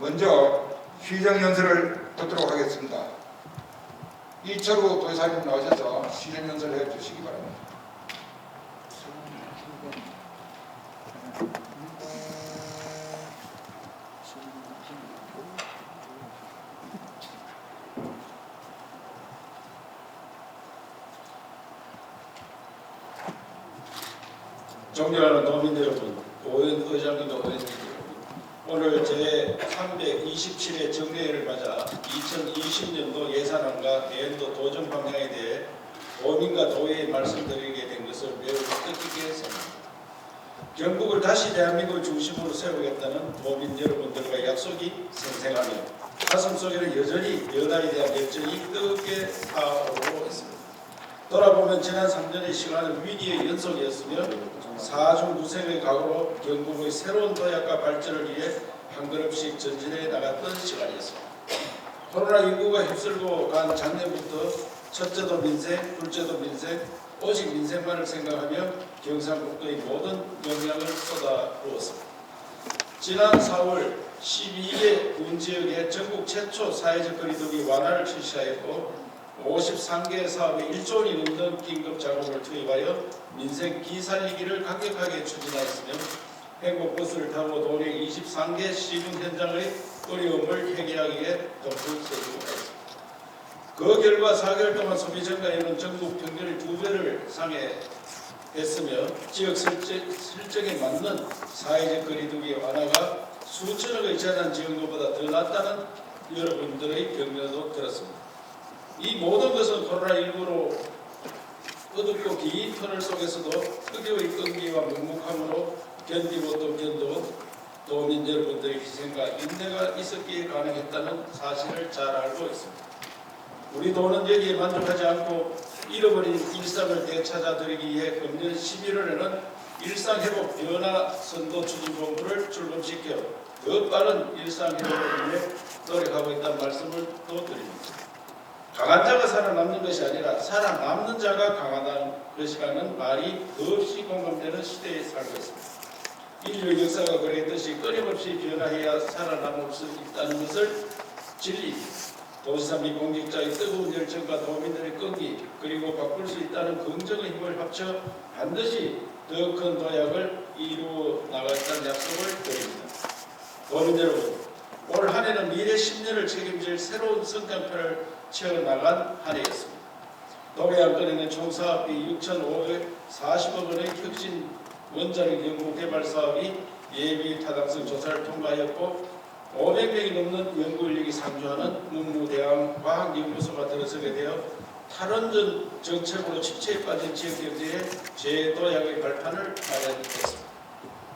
먼저 시정연설을 듣도록 하겠습니다. 이철우 도지사님 나오셔서 시정연설을 해주시기 바랍니다. 존경하는 도민 여러분, 의장님과 의원님 여러분, 오늘 제327회 정례회를 맞아 2020년도 예산안과 내년도 도정 방향에 대해 도민과 도의에 말씀드리게 된 것을 매우 뜻깊게 생각합니다. 경북을 다시 대한민국을 중심으로 세우겠다는 도민 여러분들과 약속이 생생하며 가슴속에는 여전히 변화에 대한 열정이 뜨겁게 타오르고 있습니다. 돌아보면 지난 3년의 시간은 위기의 연속이었으며 사중구생의 각오로 경북의 새로운 도약과 발전을 위해 한 걸음씩 전진해 나갔던 시간이었습니다. 코로나19가 휩쓸고 간 작년부터 첫째도 민생, 둘째도 민생, 오직 민생만을 생각하며 경상북도의 모든 역량을 쏟아부었습니다. 지난 4월 12개 군지역에 전국 최초 사회적 거리두기 완화를 실시하였고 53개 사업에 1조 원이 넘는 긴급 자금을 투입하여 민생 기살리기를 강력하게 추진하였으며 행복버스를 타고 도내 23개 시군 현장의 어려움을 해결하기 위해 덤불 세우고 있습니다. 그 결과 4개월 동안 소비 증가율은 전국 평균의 2배를 상회했으며 지역 실정에 맞는 사회적 거리두기 완화가 수천억의 재난 지원금보다 더 낫다는 여러분들의 격려도 들었습니다. 이 모든 것은 코로나19로 어둡고 긴 터널 속에서도 특유의 끈기와 묵묵함으로 견디고 또 견뎌온 도민 여러분들의 희생과 인내가 있었기에 가능했다는 사실을 잘 알고 있습니다. 우리 도는 여기에 만족하지 않고 잃어버린 일상을 되찾아드리기 위해 금년 11월에는 일상회복 변화 선도 추진 본부를 출범시켜 더 빠른 일상회복을 위해 노력하고 있다는 말씀을 또 드립니다. 강한 자가 살아남는 것이 아니라 살아남는 자가 강하다는 것이라는 말이 더없이 공감되는 시대에 살고 있습니다. 인류의 역사가 그랬듯이 끊임없이 변화해야 살아남을 수 있다는 것을 진리, 도지사 및 공직자의 뜨거운 열정과 도민들의 끈기, 그리고 바꿀 수 있다는 긍정의 힘을 합쳐 반드시 더 큰 도약을 이루어 나가겠다는 약속을 드립니다. 도민 여러분, 올 한 해는 미래 10년을 책임질 새로운 성장편을 채워나간 한 해였습니다. 도매안건에는 총 사업비 6,540억 원의 혁신 원자력 연구 개발 사업이 예비 타당성 조사를 통과하였고 500명이 넘는 연구 인력이 상주하는 문무대학 과학연구소가 들어서게 되어 탈원전 정책으로 침체에 빠진 지역경제의 재도약의 발판을 마련했습니다.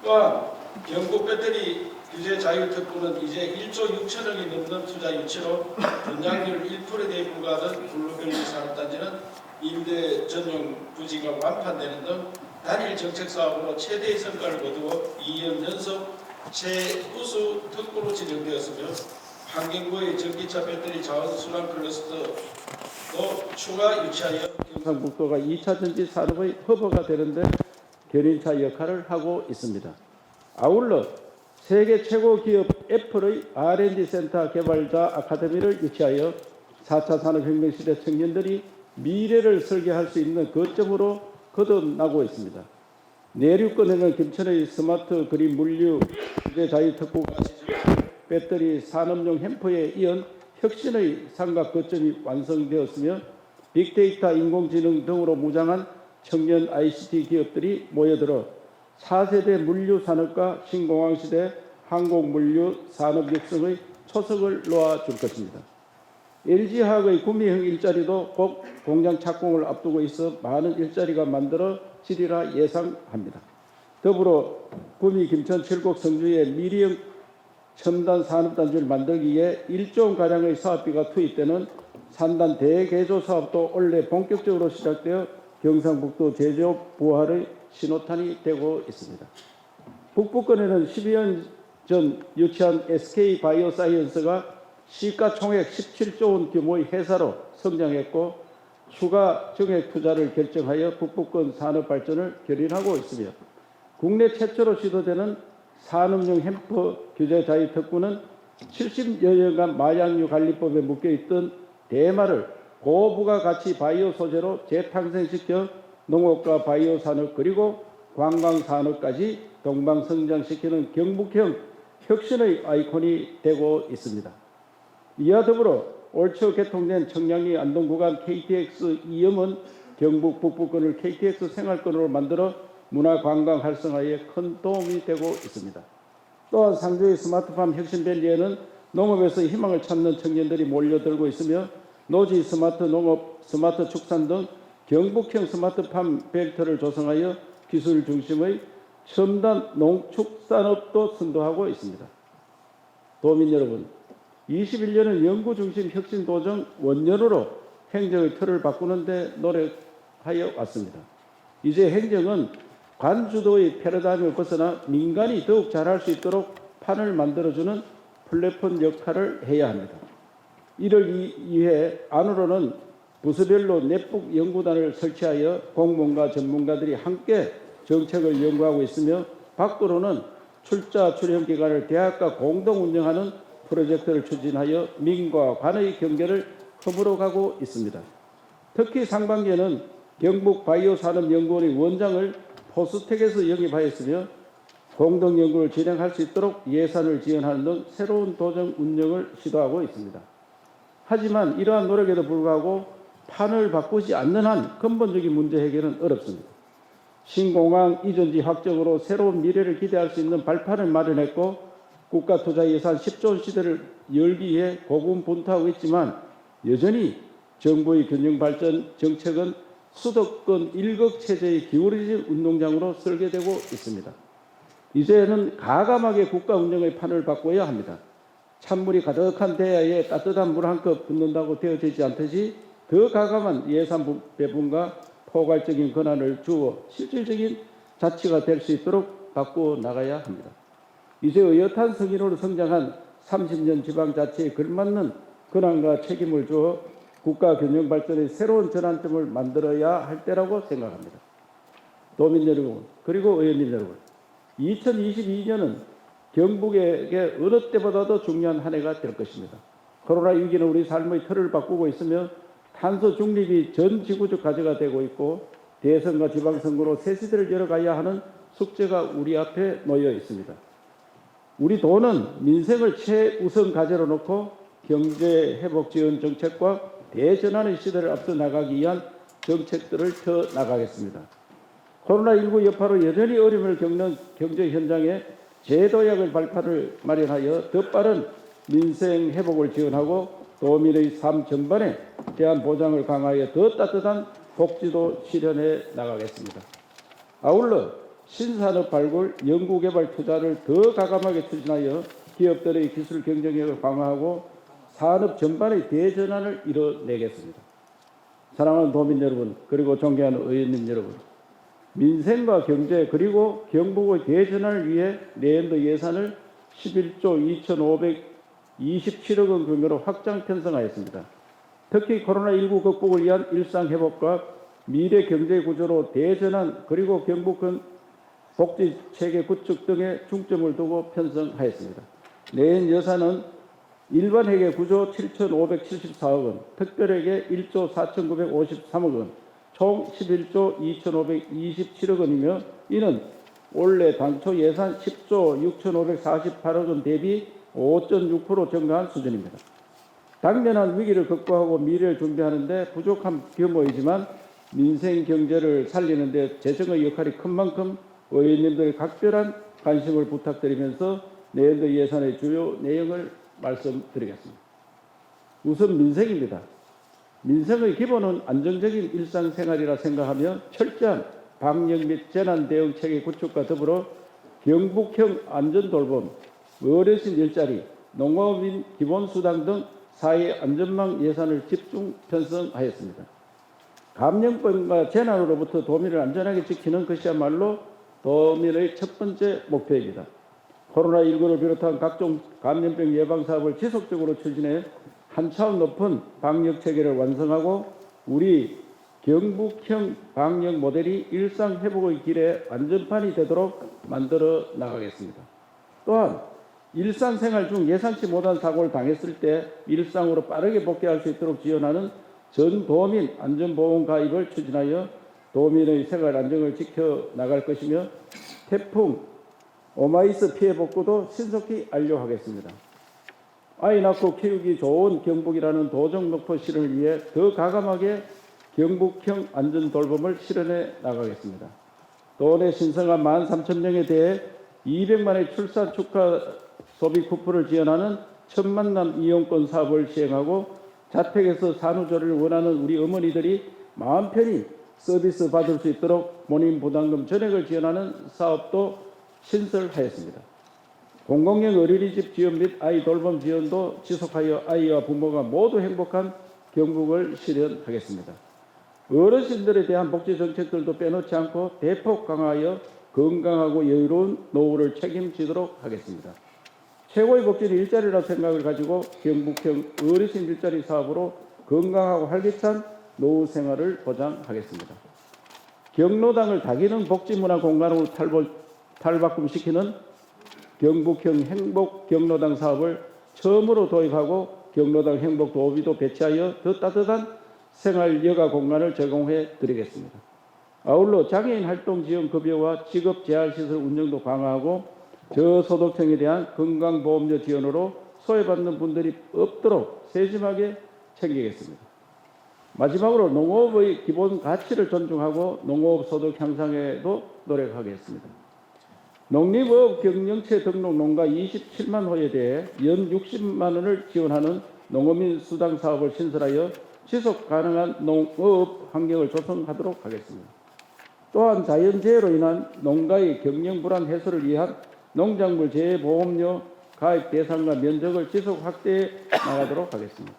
또한 경북 배터리 규제 자유특구는 이제 1조 6천억이 넘는 투자 유치로 분양률 1%에 대해 불과하던 블루밸리 산업단지는 임대 전용 부지가 완판되는 등 단일 정책 사업으로 최대의 성과를 거두어 2년 연속 최우수 특구로 지정되었으며 환경부의 전기차 배터리 자원 순환 클러스터도 추가 유치하여 경상북도가 2차 전지 산업의 허브가 되는데 견인차 역할을 하고 있습니다. 아울러 세계 최고 기업 애플의 R&D 센터 개발자 아카데미를 유치하여 4차 산업혁명 시대 청년들이 미래를 설계할 수 있는 거점으로 거듭나고 있습니다. 내륙권에는 김천의 스마트 그린 물류 규제 자유특구가 배터리 산업용 햄퍼에 이은 혁신의 삼각 거점이 완성되었으며 빅데이터 인공지능 등으로 무장한 청년 ICT 기업들이 모여들어 4세대 물류 산업과 신공항시대 항공물류 산업 육성의 초석을 놓아줄 것입니다. LG화학의 구미형 일자리도 곧 공장 착공을 앞두고 있어 많은 일자리가 만들어지리라 예상합니다. 더불어 구미 김천 칠곡 성주의 미리형 첨단 산업단지를 만들기 위해 1조 원가량의 사업비가 투입되는 산단 대개조 사업도 올해 본격적으로 시작되어 경상북도 제조업 부활의 신호탄이 되고 있습니다. 북부권에는 12년 전 유치한 SK바이오사이언스가 시가총액 17조 원 규모의 회사로 성장했고 추가 정액 투자를 결정하여 북부권 산업 발전을 견인하고 있으며 국내 최초로 시도되는 산업용 햄퍼 규제 자유 특구는 70여 년간 마약류 관리법에 묶여있던 대마를 고부가가치 바이오 소재로 재탄생시켜 농업과 바이오 산업 그리고 관광 산업까지 동방성장시키는 경북형 혁신의 아이콘이 되고 있습니다. 이와 더불어 올 초 개통된 청량리 안동 구간 KTX 이음은 경북 북부권을 KTX 생활권으로 만들어 문화관광 활성화에 큰 도움이 되고 있습니다. 또한 상주의 스마트팜 혁신밸리에는 농업에서 희망을 찾는 청년들이 몰려들고 있으며 노지 스마트 농업, 스마트 축산 등 경북형 스마트팜 벨트를 조성하여 기술 중심의 첨단 농축산업도 선도하고 있습니다. 도민 여러분, 21년은 연구 중심 혁신 도정 원년으로 행정의 틀을 바꾸는 데 노력하여 왔습니다. 이제 행정은 관주도의 패러다임을 벗어나 민간이 더욱 잘할 수 있도록 판을 만들어주는 플랫폼 역할을 해야 합니다. 이를 위해 안으로는 부서별로 넷북 연구단을 설치하여 공무원과 전문가들이 함께 정책을 연구하고 있으며 밖으로는 출자 출연 기관을 대학과 공동 운영하는 프로젝트를 추진하여 민과 관의 경계를 허물어가고 있습니다. 특히 상반기에는 경북바이오산업연구원의 원장을 포스텍에서 영입하였으며 공동연구를 진행할 수 있도록 예산을 지원하는 등 새로운 도정 운영을 시도하고 있습니다. 하지만 이러한 노력에도 불구하고 판을 바꾸지 않는 한 근본적인 문제 해결은 어렵습니다. 신공항 이전지 확정으로 새로운 미래를 기대할 수 있는 발판을 마련했고 국가투자 예산 10조 원 시대를 열기 위해 고군분투하고 있지만 여전히 정부의 균형발전 정책은 수도권 일극체제의 기울어진 운동장으로 설계되고 있습니다. 이제는 가감하게 국가 운영의 판을 바꿔야 합니다. 찬물이 가득한 대야에 따뜻한 물 한 컵 붓는다고 되어지지 않듯이 더 가감한 예산 배분과 포괄적인 권한을 주어 실질적인 자치가 될 수 있도록 바꾸어 나가야 합니다. 이제 의젓한 성인으로 성장한 30년 지방자치에 걸맞는 권한과 책임을 주어 국가 균형 발전의 새로운 전환점을 만들어야 할 때라고 생각합니다. 도민 여러분, 그리고 의원님 여러분, 2022년은 경북에게 어느 때보다도 중요한 한 해가 될 것입니다. 코로나 위기는 우리 삶의 틀을 바꾸고 있으며 탄소 중립이 전 지구적 과제가 되고 있고 대선과 지방선거로 새 시대를 열어가야 하는 숙제가 우리 앞에 놓여 있습니다. 우리 도는 민생을 최우선 과제로 놓고 경제 회복 지원 정책과 대전환의 시대를 앞서 나가기 위한 정책들을 펴 나가겠습니다. 코로나19 여파로 여전히 어려움을 겪는 경제 현장에 제도약의 발판을 마련하여 더 빠른 민생 회복을 지원하고 도민의 삶 전반에 대한 보장을 강화하여 더 따뜻한 복지도 실현해 나가겠습니다. 아울러 신산업 발굴, 연구개발 투자를 더 과감하게 추진하여 기업들의 기술 경쟁력을 강화하고 산업 전반의 대전환을 이뤄내겠습니다. 사랑하는 도민 여러분, 그리고 존경하는 의원님 여러분, 민생과 경제 그리고 경북의 대전환을 위해 내년도 예산을 11조 2,527억 원 규모로 확장 편성하였습니다. 특히 코로나19 극복을 위한 일상회복과 미래 경제 구조로 대전환 그리고 경북은 복지체계 구축 등에 중점을 두고 편성하였습니다. 내년 예산은 일반회계 구조 7,574억 원, 특별회계 1조 4,953억 원, 총 11조 2,527억 원이며 이는 올해 당초 예산 10조 6,548억 원 대비 5.6% 증가한 수준입니다. 당면한 위기를 극복하고 미래를 준비하는 데 부족한 규모이지만 민생 경제를 살리는 데 재정의 역할이 큰 만큼 의원님들의 각별한 관심을 부탁드리면서 내년도 예산의 주요 내용을 말씀드리겠습니다. 우선 민생입니다. 민생의 기본은 안정적인 일상생활이라 생각하며 철저한 방역 및 재난 대응 체계 구축과 더불어 경북형 안전돌봄, 어르신 일자리, 농업인 기본수당 등 사회 안전망 예산을 집중 편성하였습니다. 감염병과 재난으로부터 도민을 안전하게 지키는 것이야말로 도민의 첫 번째 목표입니다. 코로나19를 비롯한 각종 감염병 예방 사업을 지속적으로 추진해 한 차원 높은 방역 체계를 완성하고 우리 경북형 방역 모델이 일상 회복의 길에 안전판이 되도록 만들어 나가겠습니다. 또한 일상생활 중 예상치 못한 사고를 당했을 때 일상으로 빠르게 복귀할 수 있도록 지원하는 전 도민 안전보험 가입을 추진하여 도민의 생활 안정을 지켜나갈 것이며 태풍 오마이스 피해 복구도 신속히 완료하겠습니다. 아이 낳고 키우기 좋은 경북이라는 도정 목표 실현을 위해 더 과감하게 경북형 안전돌봄을 실현해 나가겠습니다. 도내 신생아 13,000명에 대해 200만의 출산 축하 소비 쿠폰을 지원하는 천만남 이용권 사업을 시행하고 자택에서 산후조리를 원하는 우리 어머니들이 마음 편히 서비스 받을 수 있도록 본인 부담금 전액을 지원하는 사업도 신설하였습니다. 공공형 어린이집 지원 및 아이 돌봄 지원도 지속하여 아이와 부모가 모두 행복한 경북을 실현하겠습니다. 어르신들에 대한 복지 정책들도 빼놓지 않고 대폭 강화하여 건강하고 여유로운 노후를 책임지도록 하겠습니다. 최고의 복지는 일자리라고 생각을 가지고 경북형 어르신 일자리 사업으로 건강하고 활기찬 노후 생활을 보장하겠습니다. 경로당을 다기능 복지문화 공간으로 탈바꿈시키는 경북형 행복 경로당 사업을 처음으로 도입하고 경로당 행복 도우미도 배치하여 더 따뜻한 생활 여가 공간을 제공해 드리겠습니다. 아울러 장애인 활동 지원 급여와 직업 재활 시설 운영도 강화하고 저소득층에 대한 건강보험료 지원으로 소외받는 분들이 없도록 세심하게 챙기겠습니다. 마지막으로 농업의 기본 가치를 존중하고 농업 소득 향상에도 노력하겠습니다. 농림업 경영체 등록 농가 27만 호에 대해 연 60만 원을 지원하는 농어민 수당 사업을 신설하여 지속 가능한 농업 환경을 조성하도록 하겠습니다. 또한 자연재해로 인한 농가의 경영 불안 해소를 위한 농작물 재해보험료 가입 대상과 면적을 지속 확대해 나가도록 하겠습니다.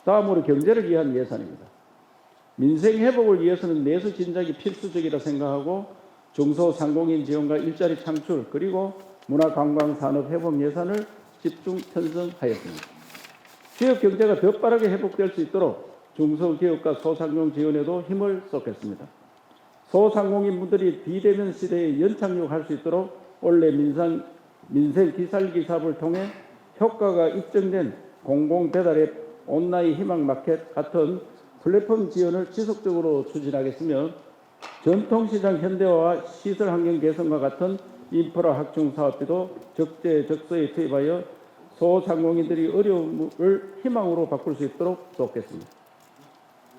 다음으로 경제를 위한 예산입니다. 민생 회복을 위해서는 내수 진작이 필수적이라 생각하고 중소상공인 지원과 일자리 창출 그리고 문화관광산업 회복 예산을 집중 편성하였습니다. 지역 경제가 더 빠르게 회복될 수 있도록 중소기업과 소상공 지원에도 힘을 쏟겠습니다. 소상공인분들이 비대면 시대에 연착륙할 수 있도록 올해 민생 기살기 사업을 통해 효과가 입증된 공공배달앱 온라인 희망마켓 같은 플랫폼 지원을 지속적으로 추진하겠으며 전통시장 현대화와 시설환경 개선과 같은 인프라 확충 사업비도 적재적소에 투입하여 소상공인들이 어려움을 희망으로 바꿀 수 있도록 돕겠습니다.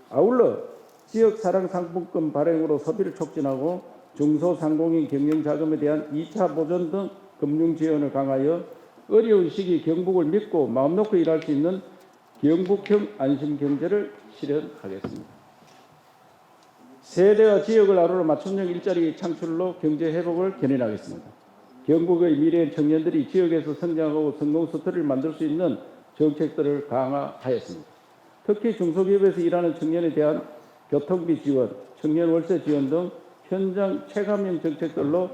아울러 지역사랑 상품권 발행으로 소비를 촉진하고 중소상공인 경영자금에 대한 2차 보전 등 금융 지원을 강화하여 어려운 시기 경북을 믿고 마음 놓고 일할 수 있는 경북형 안심경제를 실현하겠습니다. 세대와 지역을 아우러 맞춤형 일자리 창출로 경제 회복을 견인하겠습니다. 경북의 미래 청년들이 지역에서 성장하고 성공 스토리를 만들 수 있는 정책들을 강화하였습니다. 특히 중소기업에서 일하는 청년에 대한 교통비 지원, 청년 월세 지원 등 현장 체감형 정책들로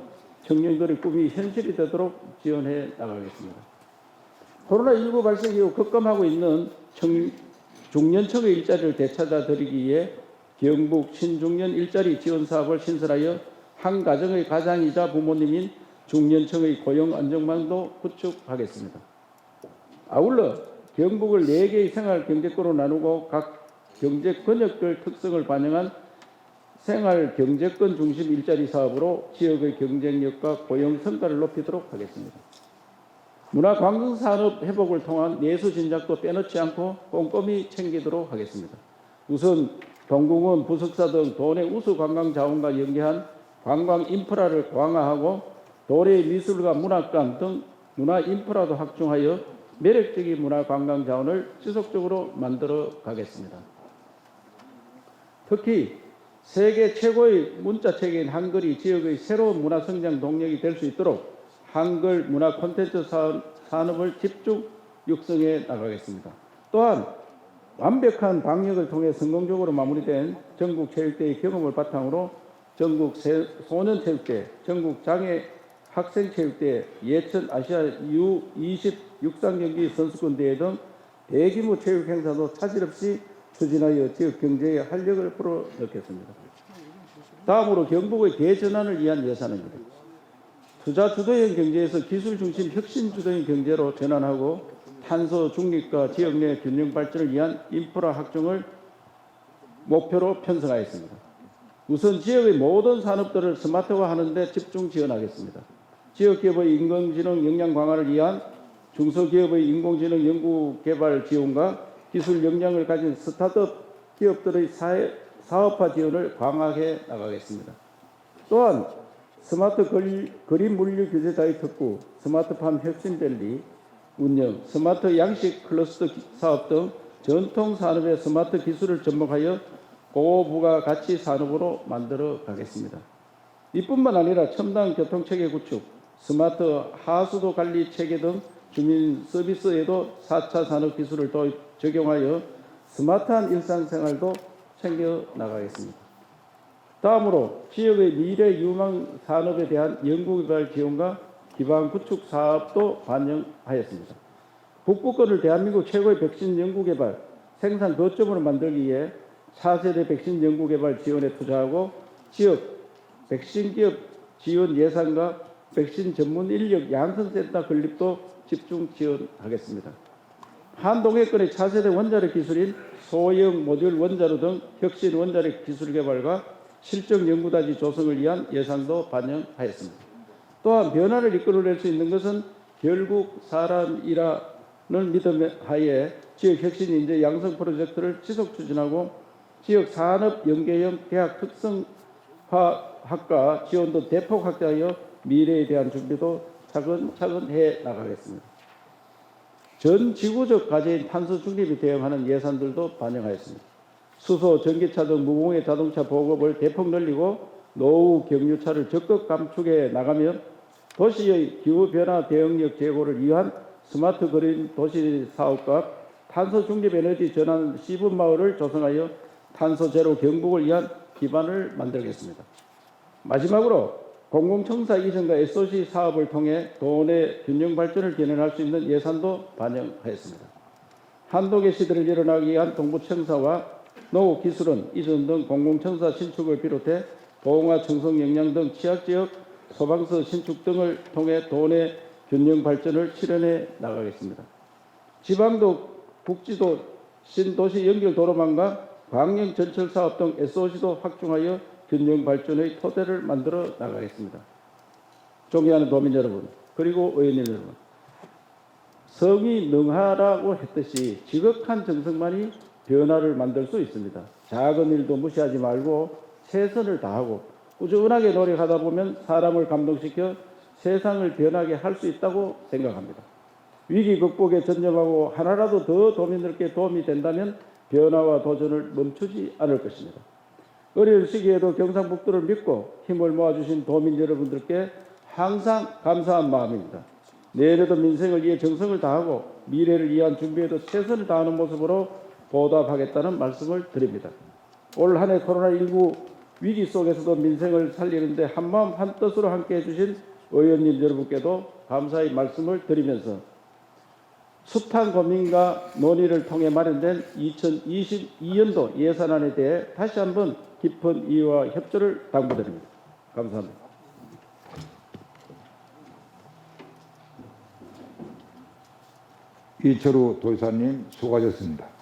청년들의 꿈이 현실이 되도록 지원해 나가겠습니다. 코로나19 발생 이후 급감하고 있는 중년층의 일자리를 되찾아 드리기 위해 경북 신중년 일자리 지원 사업을 신설하여 한 가정의 가장이자 부모님인 중년층의 고용 안정망도 구축하겠습니다. 아울러 경북을 4개의 생활 경제권으로 나누고 각 경제 권역별 특성을 반영한 생활 경제권 중심 일자리 사업으로 지역의 경쟁력과 고용 성과를 높이도록 하겠습니다. 문화관광산업 회복을 통한 내수 진작도 빼놓지 않고 꼼꼼히 챙기도록 하겠습니다. 우선 동궁원, 부석사 등 도내 우수 관광 자원과 연계한 관광 인프라를 강화하고 도내 미술과 문학관 등 문화 인프라도 확충하여 매력적인 문화 관광 자원을 지속적으로 만들어 가겠습니다. 특히 세계 최고의 문자체계인 한글이 지역의 새로운 문화 성장 동력이 될 수 있도록 한글 문화 콘텐츠 산업을 집중 육성해 나가겠습니다. 또한 완벽한 방역을 통해 성공적으로 마무리된 전국체육대회 경험을 바탕으로 전국 소년체육대회, 전국 장애 학생체육대회, 예천 아시아 U20 육상경기 선수권대회 등 대규모 체육행사도 차질 없이 추진하여 지역 경제에 활력을 불어넣겠습니다. 다음으로 경북의 대전환을 위한 예산입니다. 투자 주도형 경제에서 기술 중심 혁신 주도형 경제로 전환하고 탄소 중립과 지역 내 균형 발전을 위한 인프라 확충을 목표로 편성하였습니다. 우선 지역의 모든 산업들을 스마트화하는 데 집중 지원하겠습니다. 지역기업의 인공지능 역량 강화를 위한 중소기업의 인공지능 연구개발 지원과 기술 역량을 가진 스타트업 기업들의 사업화 지원을 강화해 나가겠습니다. 또한 스마트 그린 물류 규제자의 특구, 스마트팜 혁신밸리 운영, 스마트 양식 클러스터 사업 등 전통 산업의 스마트 기술을 접목하여 고부가 가치 산업으로 만들어 가겠습니다. 이뿐만 아니라 첨단 교통체계 구축, 스마트 하수도 관리 체계 등 주민 서비스에도 4차 산업 기술을 적용하여 스마트한 일상생활도 챙겨 나가겠습니다. 다음으로 지역의 미래 유망 산업에 대한 연구개발 지원과 기반 구축 사업도 반영하였습니다. 북부권을 대한민국 최고의 백신 연구개발 생산 거점으로 만들기 위해 차세대 백신 연구개발 지원에 투자하고 지역 백신 기업 지원 예산과 백신 전문 인력 양성센터 건립도 집중 지원하겠습니다. 한동해권의 차세대 원자력 기술인 소형 모듈 원자로 등 혁신 원자력 기술 개발과 실적 연구단지 조성을 위한 예산도 반영하였습니다. 또한 변화를 이끌어낼 수 있는 것은 결국 사람이라는 믿음 하에 지역 혁신 인재 양성 프로젝트를 지속 추진하고 지역 산업 연계형 대학 특성화 학과 지원도 대폭 확대하여 미래에 대한 준비도 차근차근 해 나가겠습니다. 전 지구적 과제인 탄소 중립에 대응하는 예산들도 반영하였습니다. 수소, 전기차 등 무공해 자동차 보급을 대폭 늘리고 노후 경유차를 적극 감축해 나가며 도시의 기후변화 대응력 제고를 위한 스마트 그린 도시 사업과 탄소 중립 에너지 전환 시분 마을을 조성하여 탄소 제로 경북을 위한 기반을 만들겠습니다. 마지막으로 공공청사 이전과 SOC 사업을 통해 도내 균형 발전을 견인할 수 있는 예산도 반영하였습니다. 한독의 시대를 일어나기 위한 동부청사와 농업기술원 이전 등 공공청사 신축을 비롯해 보험화 청송 역량 등 취약지역 소방서 신축 등을 통해 도내 균형 발전을 실현해 나가겠습니다. 지방도 국지도 신도시 연결 도로망과 광역 전철 사업 등 SOC도 확충하여 균형 발전의 토대를 만들어 나가겠습니다. 존경하는 도민 여러분, 그리고 의원님 여러분, 성이 능하라고 했듯이 지극한 정성만이 변화를 만들 수 있습니다. 작은 일도 무시하지 말고 최선을 다하고 꾸준하게 노력하다 보면 사람을 감동시켜 세상을 변하게 할 수 있다고 생각합니다. 위기 극복에 전념하고 하나라도 더 도민들께 도움이 된다면 변화와 도전을 멈추지 않을 것입니다. 어려운 시기에도 경상북도를 믿고 힘을 모아주신 도민 여러분들께 항상 감사한 마음입니다. 내일에도 민생을 위해 정성을 다하고 미래를 위한 준비에도 최선을 다하는 모습으로 보답하겠다는 말씀을 드립니다. 올 한 해 코로나19 위기 속에서도 민생을 살리는 데 한마음 한뜻으로 함께해 주신 의원님 여러분께도 감사의 말씀을 드리면서 숱한 고민과 논의를 통해 마련된 2022년도 예산안에 대해 다시 한번 깊은 이해와 협조를 당부드립니다. 감사합니다. 이철우 도지사님 수고하셨습니다.